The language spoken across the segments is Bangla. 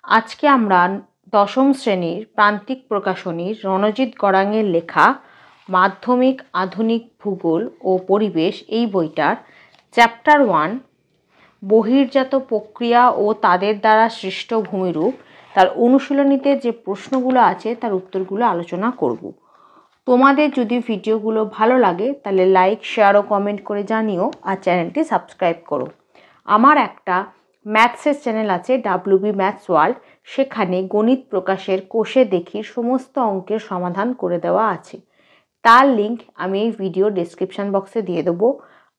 আজকে আমরা দশম শ্রেণীর প্রান্তিক প্রকাশনী রণজিৎ গড়াঙের লেখা মাধ্যমিক আধুনিক ভূগোল ও পরিবেশ এই বইটার চ্যাপ্টার 1 বহির্জাত প্রক্রিয়া ও তাদের দ্বারা সৃষ্ট ভূমিরূপ তার অনুশীলনীতে যে প্রশ্নগুলো আছে তার উত্তরগুলো আলোচনা করব। তোমাদের যদি ভিডিওগুলো ভালো লাগে তাহলে লাইক, শেয়ার ও কমেন্ট করে জানিও, আর চ্যানেলটি সাবস্ক্রাইব করো। আমার একটা ম্যাথসের চ্যানেল আছে WB ম্যাথস ওয়ার্ল্ড, সেখানে গণিত প্রকাশের কোষে দেখি সমস্ত অঙ্কের সমাধান করে দেওয়া আছে। তার লিঙ্ক আমি এই ভিডিও ডেসক্রিপশন বক্সে দিয়ে দেবো,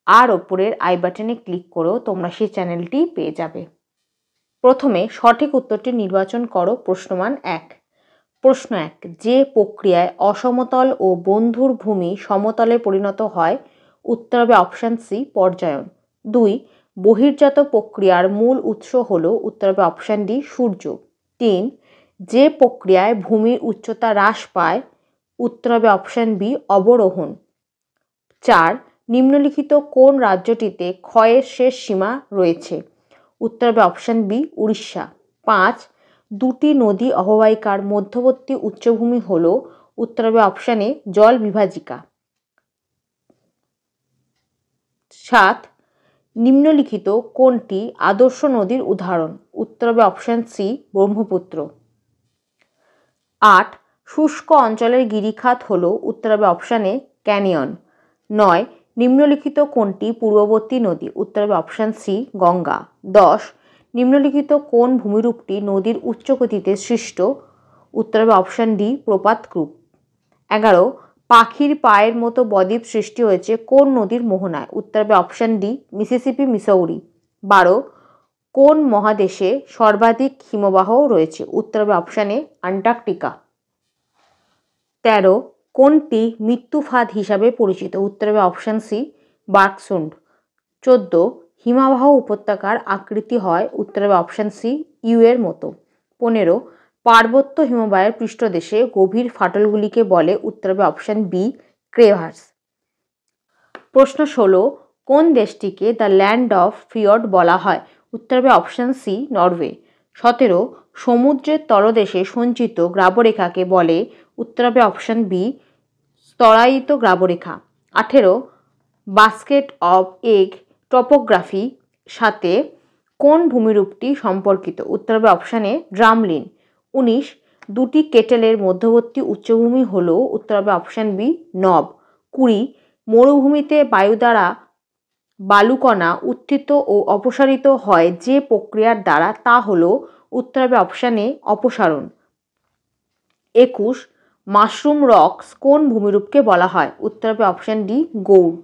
আর ওপরের আই বাটনে ক্লিক করেও তোমরা সেই চ্যানেলটি পেয়ে যাবে। প্রথমে সঠিক উত্তরটি নির্বাচন করো। প্রশ্নমান 1। প্রশ্ন 1, যে প্রক্রিয়ায় অসমতল ও বন্ধুর ভূমি সমতলে পরিণত হয়, উত্তর হবে অপশান সি, পর্যায়ন। 2, বহির্জাত প্রক্রিয়ার মূল উৎস হল, উত্তর হবে অপশান ডি, সূর্য। 3, যে প্রক্রিয়ায় ভূমির উচ্চতা হ্রাস পায়, উত্তর হবে অপশান বি, অবরোহণ। 4, নিম্নলিখিত কোন রাজ্যটিতে ক্ষয়ের শেষ সীমা রয়েছে, উত্তর হবে অপশান বি, উড়িষ্যা। 5, দুটি নদী অববাহিকার মধ্যবর্তী উচ্চভূমি হল, উত্তর হবে অপশান এ, জল বিভাজিকা। 7, নিম্নলিখিত কোনটি আদর্শ নদীর উদাহরণ, উত্তর হবে অপশান সি, ব্রহ্মপুত্র। 8, শুষ্ক অঞ্চলের গিরিখাত হল, উত্তর হবে অপশান এ, ক্যানিয়ন। 9, নিম্নলিখিত কোনটি পূর্ববর্তী নদী, উত্তর হবে অপশান সি, গঙ্গা। 10, নিম্নলিখিত কোন ভূমিরূপটি নদীর উচ্চ গতিতে সৃষ্ট, উত্তর হবে অপশান ডি, প্রপাতরূপ। 11, পাখির পায়ের মতো বদ্বীপ সৃষ্টি হয়েছে কোন নদীর মোহনায়, উত্তর হবে অপশান ডি, মিসিসিপি, মিসৌরি। 12, কোন মহাদেশে সর্বাধিক হিমবাহ রয়েছে, উত্তর হবে অপশান এ, আন্টার্কটিকা। 13, কোনটি মৃত্যু ফাঁদ হিসাবে পরিচিত, উত্তর হবে অপশান সি, বার্কসুন্ড। 14, হিমবাহ উপত্যকার আকৃতি হয়, উত্তর হবে অপশান সি, ইউ এর মতো। 15, পার্বত্য হিমবাহের পৃষ্ঠদেশে গভীর ফাটলগুলিকে বলে, উত্তর হবে অপশান বি, ক্রেভাস। প্রশ্ন 16, কোন দেশটিকে দ্য ল্যান্ড অফ ফিয়র্ড বলা হয়, উত্তর হবে অপশান সি, নরওয়ে। 17, সমুদ্রের তলদেশে সঞ্চিত গ্রাবরেখাকে বলে, উত্তর হবে অপশান বি, স্তরায়িত গ্রাবরেখা। 18, বাস্কেট অফ এগ টপোগ্রাফি সাথে কোন ভূমিরূপটি সম্পর্কিত, উত্তর হবে অপশান এ, ড্রামলিন। 19, দুটি কেটেলের মধ্যবর্তী উচ্চভূমি হল, উত্তর হবে অপশান বি, নব। 20, মরুভূমিতে বায়ু দ্বারা বালুকণা উত্থিত ও অপসারিত হয় যে প্রক্রিয়ার দ্বারা, তা হল, উত্তর হবে অপশান এ, অপসারণ। 21, মাশরুম রকস কোন ভূমিরূপকে বলা হয়, উত্তর হবে অপশান ডি, গৌড়।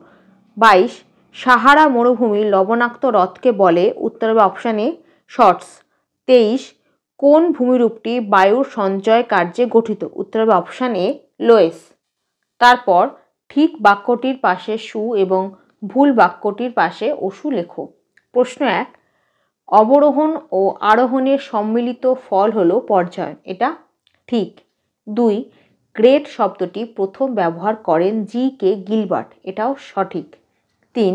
22, সাহারা মরুভূমির লবণাক্ত হ্রদকে বলে, উত্তর হবে অপশান এ, শর্টস। 23, কোন ভূমিরূপটি বায়ুর সঞ্চয় কার্যে গঠিত, উত্তর হবে অপশান এ, লোয়েস। তারপর ঠিক বাক্যটির পাশে সু এবং ভুল বাক্যটির পাশে অসু লেখো। প্রশ্ন 1, অবরোহণ ও আরোহণের সম্মিলিত ফল হল পর্যায়ন, এটা ঠিক। 2, গ্রেট শব্দটি প্রথম ব্যবহার করেন জি কে গিলবার্ট, এটাও সঠিক। 3,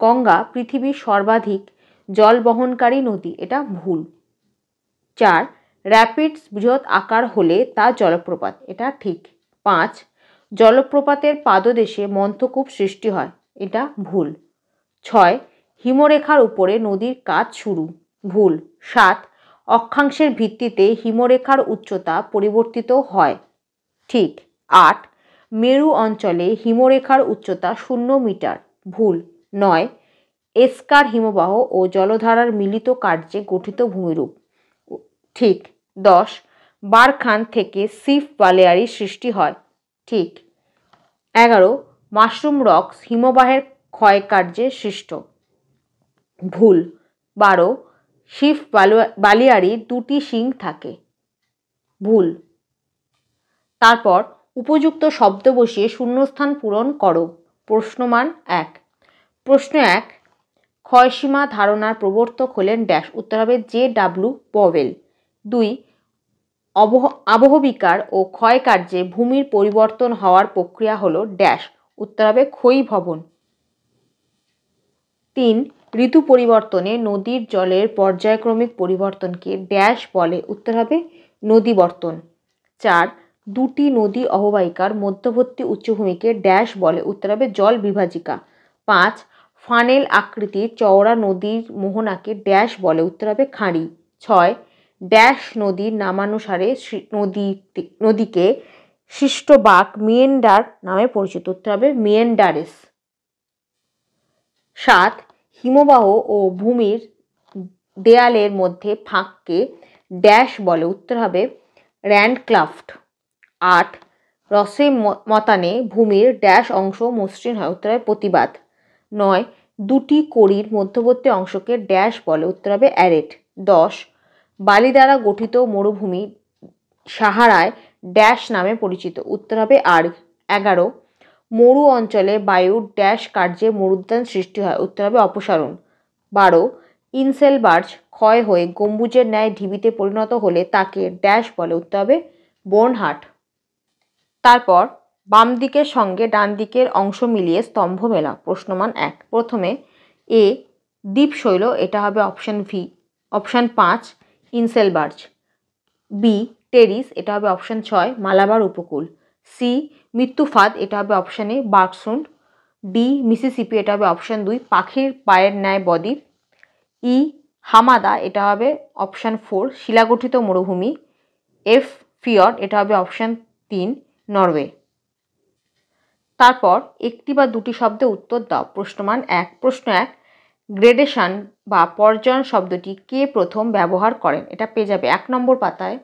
গঙ্গা পৃথিবীর সর্বাধিক জল বহনকারী নদী, এটা ভুল। 4, র্যাপিডস বৃহৎ আকার হলে তা জলপ্রপাত, এটা ঠিক। 5, জলপ্রপাতের পাদদেশে মন্থকূপ সৃষ্টি হয়, এটা ভুল। 6, হিমরেখার উপরে নদীর কাজ শুরু, ভুল। 7, অক্ষাংশের ভিত্তিতে হিমরেখার উচ্চতা পরিবর্তিত হয়, ঠিক। 8, মেরু অঞ্চলে হিমরেখার উচ্চতা 0 মিটার, ভুল। 9, এস্কার হিমবাহ ও জলধারার মিলিত কার্যে গঠিত ভূমিরূপ, ঠিক। 10, বারখান থেকে সিফ বালিয়ারি সৃষ্টি হয়, ঠিক। 11, মাশরুম রকস হিমবাহের ক্ষয় কার্যে সৃষ্ট, ভুল। 12, সিফ বালিয়ারির দুটি শিং থাকে, ভুল। তারপর উপযুক্ত শব্দ বসিয়ে শূন্যস্থান পূরণ করো। প্রশ্নমান 1। প্রশ্ন 1, ক্ষয়সীমা ধারণার প্রবর্তক হলেন ড্যাশ, উত্তর হবে JW পভেল। 2, আবহবিকার ও ক্ষয়কার্যে ভূমির পরিবর্তন হওয়ার প্রক্রিয়া হল ড্যাশ, উত্তর হবে ক্ষয়ীভবন। 3, ঋতু পরিবর্তনে নদীর জলের পর্যায়ক্রমিক পরিবর্তনকে ড্যাশ বলে? উত্তর হবে নদীবর্তন। 4, দুটি নদী অববাহিকার মধ্যবর্তী উচ্চভূমিকে ড্যাশ বলে? উত্তর হবে জল বিভাজিকা। 5, ফানেল আকৃতির চওড়া নদীর মোহনাকে ড্যাশ বলে? উত্তর হবে খাঁড়ি। 6, ড্যাশ নদীর নামানুসারে নদীকে সৃষ্ট বাঁক মিয়েন্ডার নামে পরিচিত? উত্তর হবে মিয়েন্ডারেস। 7, হিমবাহ ও ভূমির দেয়ালের মধ্যে ফাঁককে ড্যাশ বলে? উত্তর হবে র্যান্ডক্লাফট। 8, রসে মতানে ভূমির ড্যাশ অংশ মসৃণ হয়? উত্তর হবে প্রতিবাদ। 9, দুটি কড়ির মধ্যবর্তী অংশকে ড্যাশ বলে? উত্তর হবে অ্যারেট। 10, বালি দ্বারা গঠিত মরুভূমি সাহারায় ড্যাশ নামে পরিচিত? উত্তর হবে আর্গ। 11, মরু অঞ্চলে বায়ুর ড্যাশ কার্যে মরুদ্যান সৃষ্টি হয়? উত্তর হবে অপসারণ। 12, ইনসেলবার্জ ক্ষয় হয়ে গম্বুজের ন্যায় ঢিবিতে পরিণত হলে তাকে ড্যাশ বলে? উত্তর হবে বোর্নহাট। তারপর বাম দিকের সঙ্গে ডান দিকের অংশ মিলিয়ে স্তম্ভ মেলা। প্রশ্নমান 1, প্রথমে এ দ্বীপশৈল, এটা হবে option V. Option 5 inselberg. B terrace, এটা হবে অপশান 6 মালাবার উপকূল। সি মৃত্যুফাদ, এটা হবে অপশান এ বার্কসুন্ড। ডি মিসিসিপি, এটা হবে অপশান 2 পাখির পায়ের ন্যায় বদ্বীপ। ই হামাদা, এটা হবে অপশান 4 শিলাগঠিত মরুভূমি। এফ ফিয়র্ড, এটা হবে অপশান 3 নরওয়ে। তারপর একটি বা দুটি শব্দে উত্তর দাও। প্রশ্নমান 1, প্রশ্ন 1, গ্রেডেশন বা পর্যায়ন শব্দটি কে প্রথম ব্যবহার করেন? এটা পেয়ে যাবে 1 নম্বর পাতায়।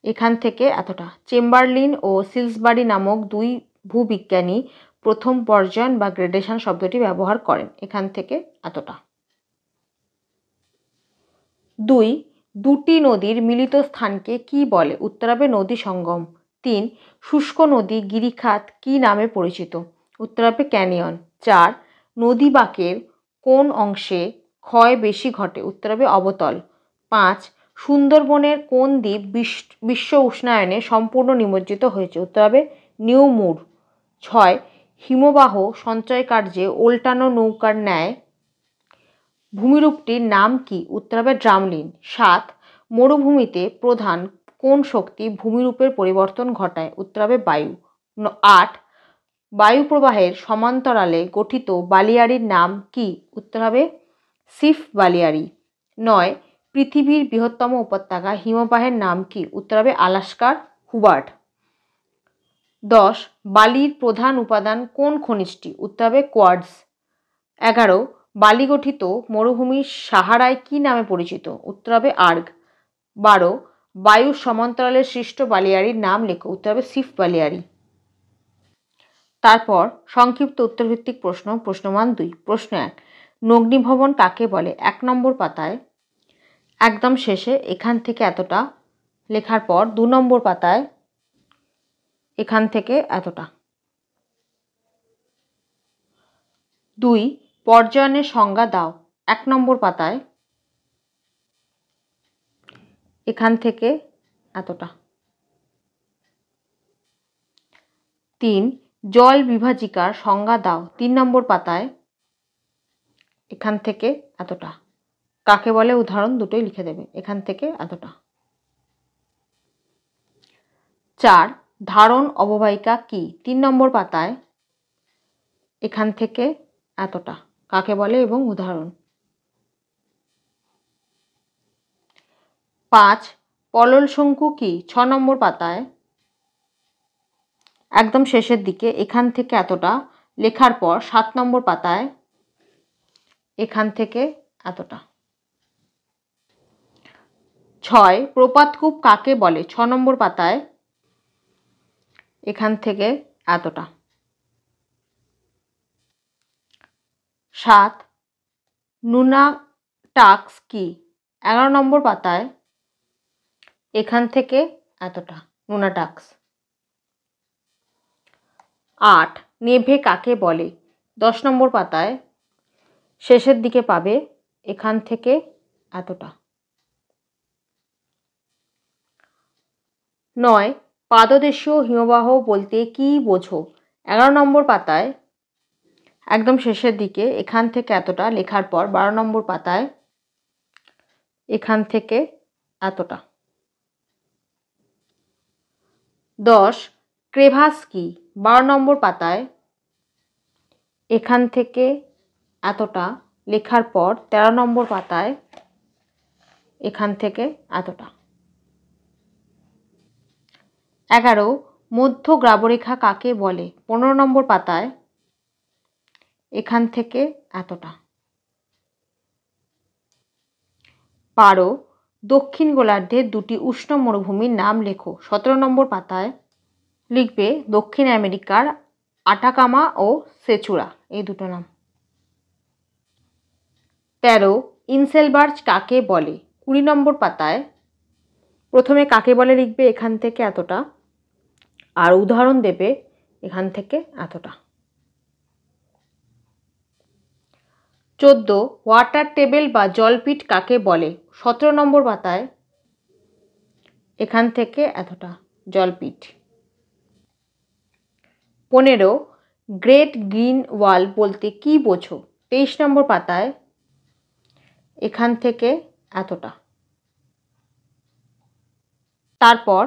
এখান থেকে এতটা। চেম্বারলিন ও সিলসবারি নামক দুই ভূবিজ্ঞানী প্রথম পর্যায়ন বা গ্রেডেশন শব্দটি ব্যবহার করেন। এখান থেকে এতটা। 2, দুটি নদীর মিলিত স্থানকে কি বলে? উত্তর হবে নদী সঙ্গম। 3, শুষ্ক নদী গিরিখাত কি নামে পরিচিত? উত্তর হবে ক্যানিয়ন। 4, নদী বাঁকের কোন অংশে ক্ষয় বেশি ঘটে? উত্তর হবে অবতল। 5, সুন্দরবনের কোন দ্বীপ বিশ্ব উষ্ণায়নে সম্পূর্ণ নিমজ্জিত হয়েছে? উত্তর হবে নিউ মুর। 6, হিমবাহ সঞ্চয় কার্যে ওল্টানো নৌকার ন্যায় ভূমিরূপটির নাম কি? উত্তর হবে ড্রামলিন। 7, মরুভূমিতে প্রধান কোন শক্তি ভূমিরূপের পরিবর্তন ঘটায়? উত্তর হবে বায়ু। 8, বায়ু প্রবাহের সমান্তরালে গঠিত বালিয়াড়ির নাম কি? উত্তর হবে সিফ বালিয়াড়ি। 9, পৃথিবীর বৃহত্তম উপত্যকা হিমবাহের নাম কি? উত্তর হবে আলাস্কার হুবার্ট। 10, বালির প্রধান উপাদান কোন খনিজটি? উত্তর হবে কোয়ার্টজ। 11, বালি গঠিত মরুভূমি সাহারায় কি নামে পরিচিত? উত্তর হবে আর্গ। 12, বায়ুর সমান্তরালে সৃষ্ট বালিয়াড়ির নাম লেখো। উত্তর হবে সিফ বালিয়াড়ি। তারপর সংক্ষিপ্ত উত্তরভিত্তিক প্রশ্ন। প্রশ্নমান 2, প্রশ্ন 1, নগ্নিভবন কাকে বলে? 1 নম্বর পাতায় একদম শেষে এখান থেকে এতটা লেখার পর 2 নম্বর পাতায় এখান থেকে এতটা। 2, পর্যায়নের সংজ্ঞা দাও। 1 নম্বর পাতায় এখান থেকে এতটা। 3, জল বিভাজিকার সংজ্ঞা দাও। 3 নম্বর পাতায় এখান থেকে এতটা। কাকে বলে উদাহরণ দুটোই লিখে দেবে। এখান থেকে এতটা। 4, ধারণ অববাহিকা কি? 3 নম্বর পাতায় এখান থেকে এতটা। কাকে বলে এবং উদাহরণ। 5, পলল শঙ্কু কি? 6 নম্বর পাতায় একদম শেষের দিকে এখান থেকে এতটা লেখার পর 7 নম্বর পাতায় এখান থেকে এতটা। 6, প্রপাতকূপ কাকে বলে? 6 নম্বর পাতায় এখান থেকে এতটা। 7, নুনাটাক্স কি? 11 নম্বর পাতায় এখান থেকে এতটা নুনাটাক্স। 8, নেভে কাকে বলে? 10 নম্বর পাতায় শেষের দিকে পাবে এখান থেকে এতটা। 9, পাদদেশীয় হিমবাহ বলতে কি বোঝো? 11 নম্বর পাতায় একদম শেষের দিকে এখান থেকে এতটা লেখার পর 12 নম্বর পাতায় এখান থেকে এতটা। 10 ক্রেভাস কি? 12 নম্বর পাতায় এখান থেকে এতটা লেখার পর 13 নম্বর পাতায় এখান থেকে এতটা। 11 মধ্য গ্রাবরেখা কাকে বলে? 15 নম্বর পাতায় এখান থেকে এতটা। 12 দক্ষিণ গোলার্ধের দুটি উষ্ণ মরুভূমির নাম লেখো। 17 নম্বর পাতায় লিখবে দক্ষিণ আমেরিকার আটাকামা ও সেচুরা, এই দুটো নাম। 13 ইনসেলবার্চ কাকে বলে? 20 নম্বর পাতায় প্রথমে কাকে বলে লিখবে এখান থেকে এতটা, আর উদাহরণ দেবে এখান থেকে এতটা। 14 ওয়াটার টেবিল বা জলপিট কাকে বলে? 17 নম্বর পাতায় এখান থেকে এতটা জলপিট। 15 গ্রেট গ্রিন ওয়াল বলতে কি বোঝো? 23 নম্বর পাতায় এখান থেকে এতটা। তারপর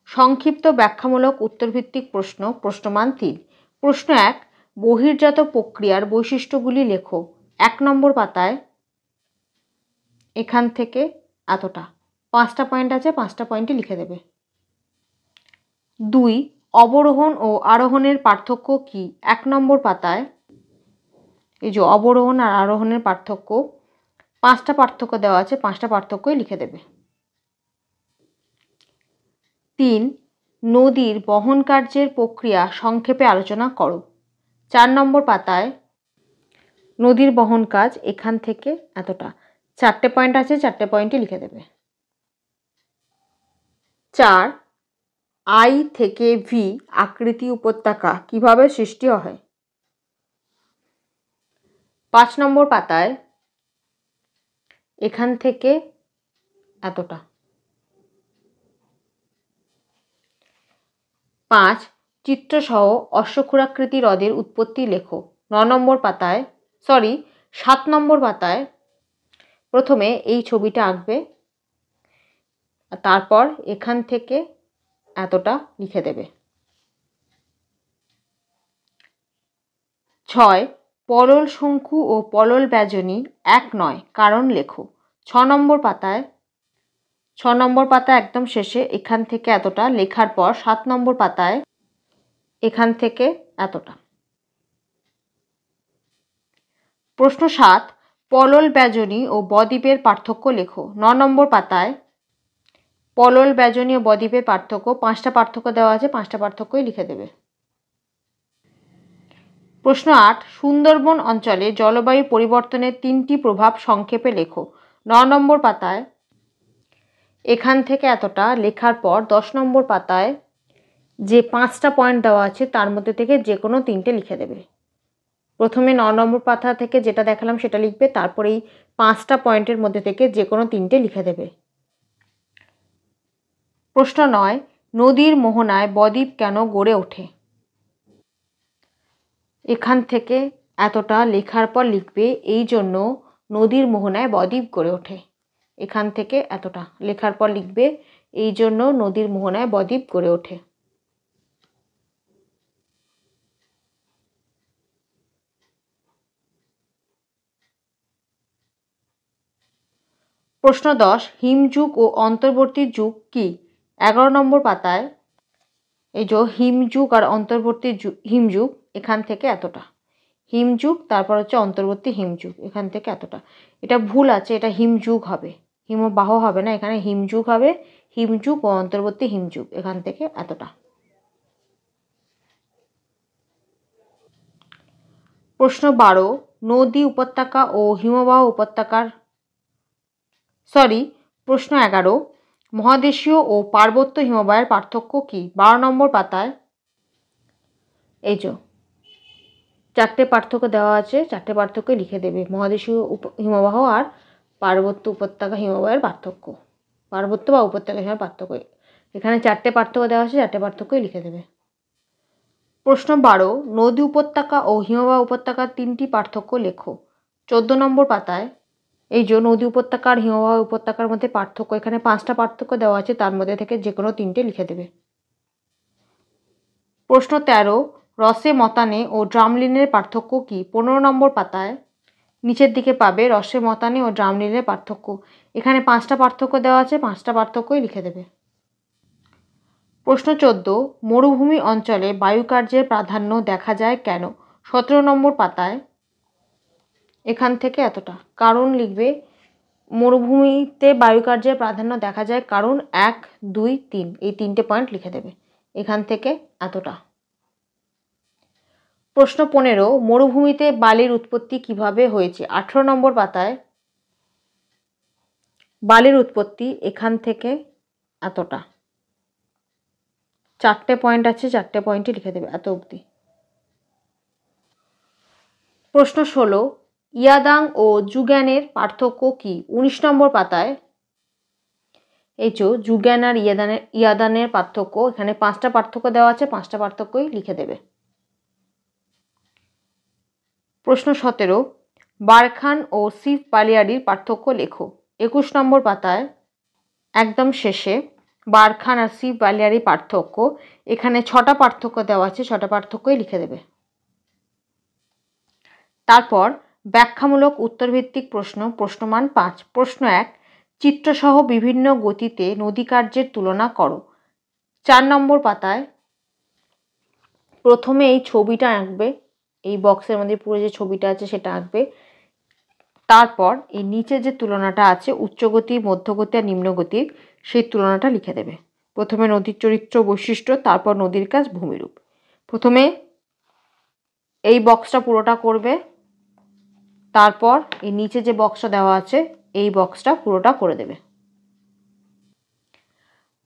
সংক্ষিপ্ত ব্যাখ্যামূলক উত্তরভিত্তিক প্রশ্ন, প্রশ্নমান 3। প্রশ্ন 1 বহির্জাত প্রক্রিয়ার বৈশিষ্ট্যগুলি লেখো। 1 নম্বর পাতায় এখান থেকে এতটা। 5টা পয়েন্ট আছে, 5টা পয়েন্টই লিখে দেবে। 2 অবরোহণ ও আরোহণের পার্থক্য কি? 1 নম্বর পাতায় এই যে অবরোহণ আর আরোহণের পার্থক্য, 5টা পার্থক্য দেওয়া আছে, 5টা পার্থক্যই লিখে দেবে। 3 নদীর বহন কার্যের প্রক্রিয়া সংক্ষেপে আলোচনা করো। 4 নম্বর পাতায় নদীর বহন কাজ এখান থেকে এতটা। 4টে পয়েন্ট আছে, 4টে পয়েন্টই লিখে দেবে। 4 আই থেকে ভি আকৃতি উপত্যকা কিভাবে সৃষ্টি হয়? 5 নম্বর পাতায় এখান থেকে এতটা। 5 চিত্রসহ অশ্বক্ষুরাকৃতি হ্রদের উৎপত্তি লেখো। 9 নম্বর পাতায় 7 নম্বর পাতায় প্রথমে এই ছবিটা আঁকবে, তারপর এখান থেকে এতটা লিখে দেবে। 6 পলল শঙ্কু ও পলল ব্যজনী এক নয়, কারণ লেখো। 6 নম্বর পাতায় একদম শেষে এখান থেকে এতটা লেখার পর 7 নম্বর পাতায় এখান থেকে এতটা। প্রশ্ন 7 পলল ব্যজনী ও বদ্বীপের পার্থক্য লেখো। 9 নম্বর পাতায় পলল ব্যজনী ও বদ্বীপের পার্থক্য, 5টা পার্থক্য দেওয়া আছে, 5টা পার্থক্যই লিখে দেবে। প্রশ্ন 8 সুন্দরবন অঞ্চলে জলবায়ু পরিবর্তনের 3টি প্রভাব সংক্ষেপে লেখো। 9 নম্বর পাতায় এখান থেকে এতটা লেখার পর 10 নম্বর পাতায় যে 5টা পয়েন্ট দেওয়া আছে তার মধ্যে থেকে যে কোনো 3টে লিখে দেবে। প্রথমে 9 নম্বর পাতা থেকে যেটা দেখালাম সেটা লিখবে, তারপরে এই 5টা পয়েন্টের মধ্যে থেকে যে কোনো 3টে লিখে দেবে। প্রশ্ন 9 নদীর মোহনায় বদ্বীপ কেন গড়ে ওঠে? এখান থেকে এতটা লেখার পর লিখবে এই জন্য নদীর মোহনায় বদ্বীপ গড়ে ওঠে। এখান থেকে এতটা লেখার পর লিখবে এই জন্য নদীর মোহনায় বদ্বীপ গড়ে ওঠে। প্রশ্ন 10 হিমযুগ ও অন্তর্বর্তী যুগ কি? 11 নম্বর পাতায় এই যে হিমযুগ আর অন্তর্বর্তী হিমযুগ এখান থেকে এতটা। হিমযুগ তারপর হচ্ছে অন্তর্বর্তী হিমযুগ, এখান থেকে এতটা। এটা ভুল আছে, এটা হিমযুগ হবে, হিমবাহ হবে না, এখানে হিমযুগ হবে। হিমযুগ ও অন্তর্বর্তী হিমযুগ এখান থেকে এতটা। প্রশ্ন 12 নদী উপত্যকা ও হিমবাহ উপত্যকার প্রশ্ন 11 মহাদেশীয় ও পার্বত্য হিমবাহের পার্থক্য কি? 12 নম্বর পাতায় এই যে 4টে পার্থক্য দেওয়া আছে, 4টে পার্থক্য লিখে দেবে। মহাদেশীয় হিমবাহ আর পার্বত্য উপত্যকা হিমবাহের পার্থক্য, পার্বত্য বা উপত্যকা হিমবাহের পার্থক্য। এখানে 4টে পার্থক্য দেওয়া আছে, 4টে পার্থক্যই লিখে দেবে। প্রশ্ন 12, নদী উপত্যকা ও হিমবাহ উপত্যকার 3টি পার্থক্য লেখো। 14 নম্বর পাতায় এই যে নদী উপত্যকা আর হিমবাহ উপত্যকার মধ্যে পার্থক্য, এখানে 5টা পার্থক্য দেওয়া আছে, তার মধ্যে থেকে যে কোনো 3টে লিখে দেবে। প্রশ্ন 13, রসে মতানে ও ড্রামলিনের পার্থক্য কী? 15 নম্বর পাতায় নিচের দিকে পাবে রসে মতানে ও ড্রামলিনের পার্থক্য। এখানে 5টা পার্থক্য দেওয়া আছে, 5টা পার্থক্যই লিখে দেবে। প্রশ্ন 14, মরুভূমি অঞ্চলে বায়ুকার্যের প্রাধান্য দেখা যায় কেন? 17 নম্বর পাতায় এখান থেকে এতটা কারণ লিখবে। মরুভূমিতে বায়ুকার্যের প্রাধান্য দেখা যায় কারণ 1, 2, 3 এই 3টে পয়েন্ট লিখে দেবে। এখান থেকে এতটা। প্রশ্ন 15, মরুভূমিতে বালির উৎপত্তি কিভাবে হয়েছে? 18 নম্বর পাতায় বালির উৎপত্তি এখান থেকে এতটা। 4টে পয়েন্ট আছে, 4টে পয়েন্টই লিখে দেবে এত অবধি। প্রশ্ন 16, ইয়াদাং ও জুগ্যানের পার্থক্য কী? 19 নম্বর পাতায় এই যে জুগ্যান আর ইয়াদানের পার্থক্য, এখানে 5টা পার্থক্য দেওয়া আছে, 5টা পার্থক্যই লিখে দেবে। প্রশ্ন 17, বারখান ও সিফ বালিয়াড়ির পার্থক্য লেখো। 21 নম্বর পাতায় একদম শেষে বারখান আর সিফ বালিয়াড়ির পার্থক্য, এখানে 6টা পার্থক্য দেওয়া আছে, 6টা পার্থক্যই লিখে দেবে। তারপর ব্যাখ্যামূলক উত্তরভিত্তিক প্রশ্ন, প্রশ্নমান 5। প্রশ্ন 1, চিত্রসহ বিভিন্ন গতিতে নদীকার্যের তুলনা করো। 4 নম্বর পাতায় প্রথমে এই ছবিটা আঁকবে, এই বক্সের মধ্যে পুরো যে ছবিটা আছে সেটা আঁকবে। তারপর এই নিচে যে তুলনাটা আছে উচ্চগতি, মধ্যগতি আর নিম্নগতির, সেই তুলনাটা লিখে দেবে। প্রথমে নদীর চরিত্র বৈশিষ্ট্য, তারপর নদীর কাজ, ভূমিরূপ। প্রথমে এই বক্সটা পুরোটা করবে, তারপর এই নিচে যে বক্সটা দেওয়া আছে এই বক্সটা পুরোটা করে দেবে।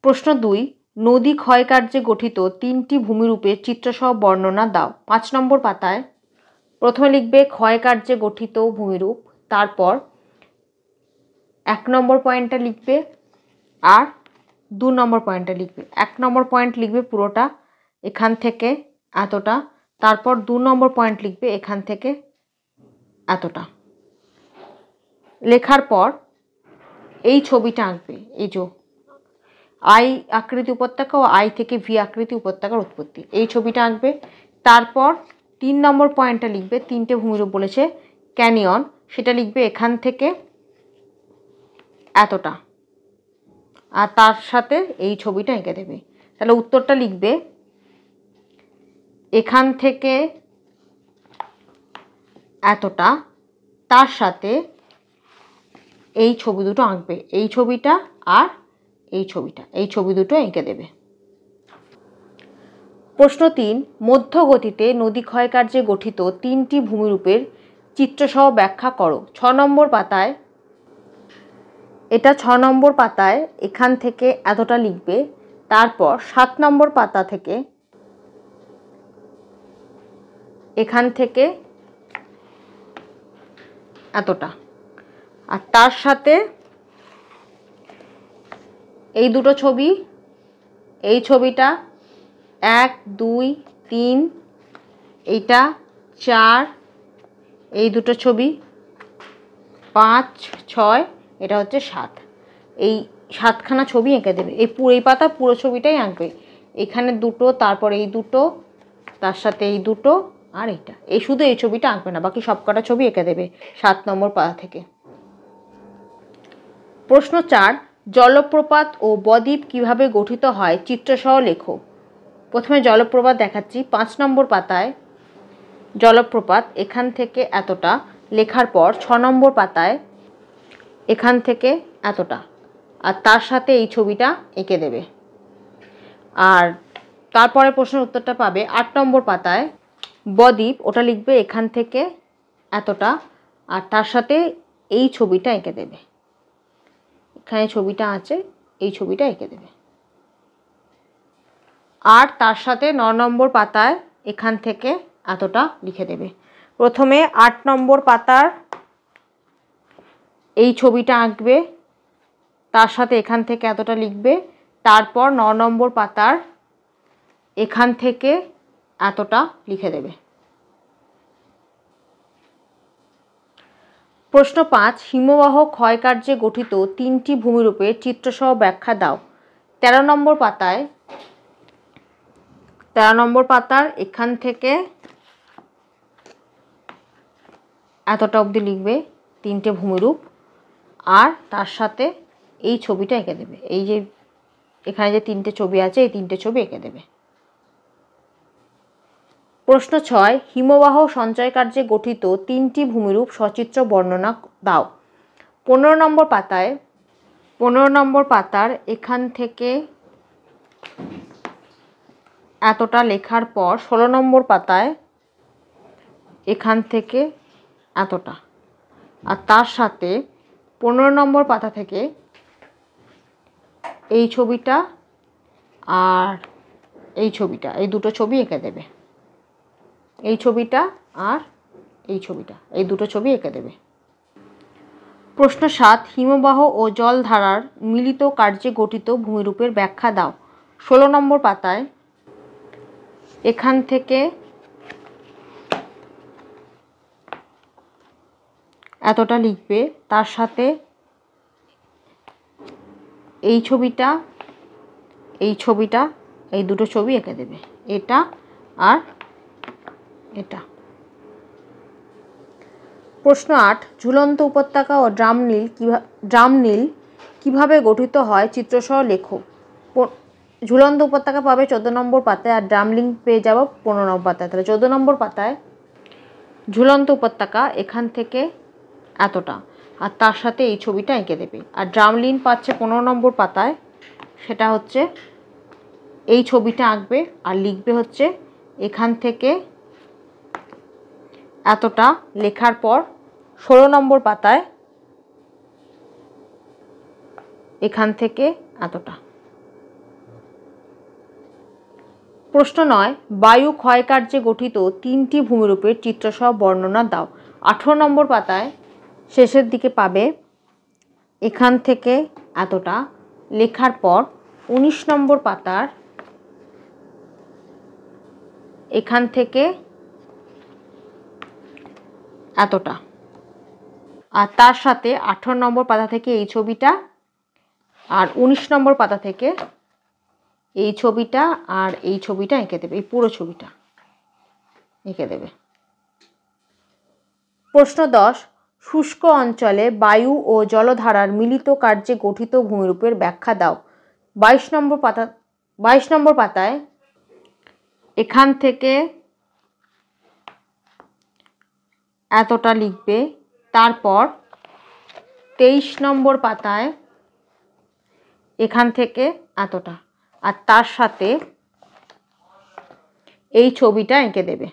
প্রশ্ন 2, নদী ক্ষয়কার্যে গঠিত 3টি ভূমিরূপের চিত্রসহ বর্ণনা দাও। 5 নম্বর পাতায় প্রথমে লিখবে ক্ষয়কার্যে গঠিত ভূমিরূপ, তারপর 1 নম্বর পয়েন্টটা লিখবে আর 2 নম্বর পয়েন্টটা লিখবে। 1 নম্বর পয়েন্ট লিখবে পুরোটা এখান থেকে এতটা, তারপর 2 নম্বর পয়েন্ট লিখবে এখান থেকে এতটা। লেখার পর এই ছবিটা আঁকবে, এই যে আই আকৃতি উপত্যকা ও আই থেকে ভি আকৃতি উপত্যকার উৎপত্তি, এই ছবিটা আঁকবে। তারপর 3 নম্বর পয়েন্টটা লিখবে, 3টে ভূমিরূপ বলেছে, ক্যানিয়ন, সেটা লিখবে এখান থেকে এতটা, আর তার সাথে এই ছবিটা এঁকে দেবে। তাহলে উত্তরটা লিখবে এখান থেকে এতটা, তার সাথে এই ছবি দুটো আঁকবে, এই ছবিটা আর এই ছবিটা, এই ছবি দুটো এঁকে দেবে। প্রশ্ন 3, মধ্যগতিতে নদী ক্ষয়কার্যে গঠিত 3টি ভূমিরূপের চিত্রসহ ব্যাখ্যা করো। 6 নম্বর পাতায় এটা 6 নম্বর পাতায় এখান থেকে এতটা লিখবে, তারপর 7 নম্বর পাতা থেকে এখান থেকে এতটা, আর তার সাথে এই দুটো ছবি, এই ছবিটা 1, 2, 3, এইটা 4, এই দুটো ছবি 5, 6, এটা হচ্ছে 7, এই 7খানা ছবি এঁকে দেবে। এই পাতা পুরো ছবিটাই আঁকবে, এখানে দুটো, তারপর এই দুটো, তার সাথে এই দুটো আর এইটা, এই শুধু এই ছবিটা আঁকবে না, বাকি সবকটা ছবি এঁকে দেবে 7 নম্বর পাতা থেকে। প্রশ্ন 4, জলপ্রপাত ও বদ্বীপ কিভাবে গঠিত হয় চিত্রসহ লেখো। প্রথমে জলপ্রপাত দেখাচ্ছি। 5 নম্বর পাতায় জলপ্রপাত এখান থেকে এতটা লেখার পর 6 নম্বর পাতায় এখান থেকে এতটা, আর তার সাথে এই ছবিটা এঁকে দেবে। আর তারপরে প্রশ্নের উত্তরটা পাবে 8 নম্বর পাতায় বদ্বীপ, ওটা লিখবে এখান থেকে এতটা, আর তার সাথে এই ছবিটা এঁকে দেবে, এখানে ছবিটা আছে, এই ছবিটা এঁকে দেবে। আর তার সাথে 9 নম্বর পাতায় এখান থেকে এতটা লিখে দেবে। প্রথমে 8 নম্বর পাতার এই ছবিটা আঁকবে, তার সাথে এখান থেকে এতটা লিখবে, তারপর 9 নম্বর পাতার এখান থেকে এতটা লিখে দেবে। প্রশ্ন 5, হিমবাহ ক্ষয়কার্যে গঠিত 3টি ভূমিরূপের চিত্রসহ ব্যাখ্যা দাও। 13 নম্বর পাতার এখান থেকে এতটা অবধি লিখবে 3টে ভূমিরূপ, আর তার সাথে এই ছবিটা এঁকে দেবে। এই যে এখানে যে 3টে ছবি আছে, এই 3টে ছবি এঁকে দেবে। প্রশ্ন 6, হিমবাহ সঞ্চয়কার্যে গঠিত 3টি ভূমিরূপ সচিত্র বর্ণনা দাও। 15 নম্বর পাতার এখান থেকে এতটা লেখার পর 16 নম্বর পাতায় এখান থেকে এতটা, আর তার সাথে 15 নম্বর পাতা থেকে এই ছবিটা আর এই ছবিটা, এই দুটো ছবি এঁকে দেবে। এই ছবিটা আর এই ছবিটা, এই দুটো ছবি এঁকে দেবে। প্রশ্ন 7, হিমবাহ ও জলধারার মিলিত কার্যে গঠিত ভূমিরূপের ব্যাখ্যা দাও। 16 নম্বর পাতায় এখান থেকে এতটা লিখবে, তার সাথে এই ছবিটা, এই ছবিটা, এই দুটো ছবি এঁকে দেবে, এটা আর এটা। প্রশ্ন 8, ঝুলন্ত উপত্যকা ও ড্রাম নীল কিভাবে গঠিত হয় চিত্রসহ লেখো। ঝুলন্ত উপত্যকা পাবে 14 নম্বর পাতায়, আর ড্রাম নীল পেয়ে যাবো 15 নম্বর পাতায়। তাহলে 14 নম্বর পাতায় ঝুলন্ত উপত্যকা এখান থেকে এতটা, আর তার সাথে এই ছবিটা এঁকে দেবে। আর ড্রাম নীল পাচ্ছে 15 নম্বর পাতায়, সেটা হচ্ছে এই ছবিটা আঁকবে আর লিখবে হচ্ছে এখান থেকে এতটা লেখার পর 16 নম্বর পাতায় এখান থেকে এতটা। প্রশ্ন 9, বায়ু ক্ষয়কার্যে গঠিত 3টি ভূমিরূপের চিত্রসহ বর্ণনা দাও। 18 নম্বর পাতায় শেষের দিকে পাবে এখান থেকে এতটা লেখার পর 19 নম্বর পাতার এখান থেকে এতটা, আর তার সাথে 18 নম্বর পাতা থেকে এই ছবিটা, আর 19 নম্বর পাতা থেকে এই ছবিটা আর এই ছবিটা এঁকে দেবে, এই পুরো ছবিটা এঁকে দেবে। প্রশ্ন 10, শুষ্ক অঞ্চলে বায়ু ও জলধারার মিলিত কার্যে গঠিত ভূমিরূপের ব্যাখ্যা দাও। 22 নম্বর পাতায় এখান থেকে এতটা লিখবে, তারপর 23 নম্বর পাতায় এখান থেকে এতটা, আর তার সাথে এই ছবিটা এঁকে দেবে।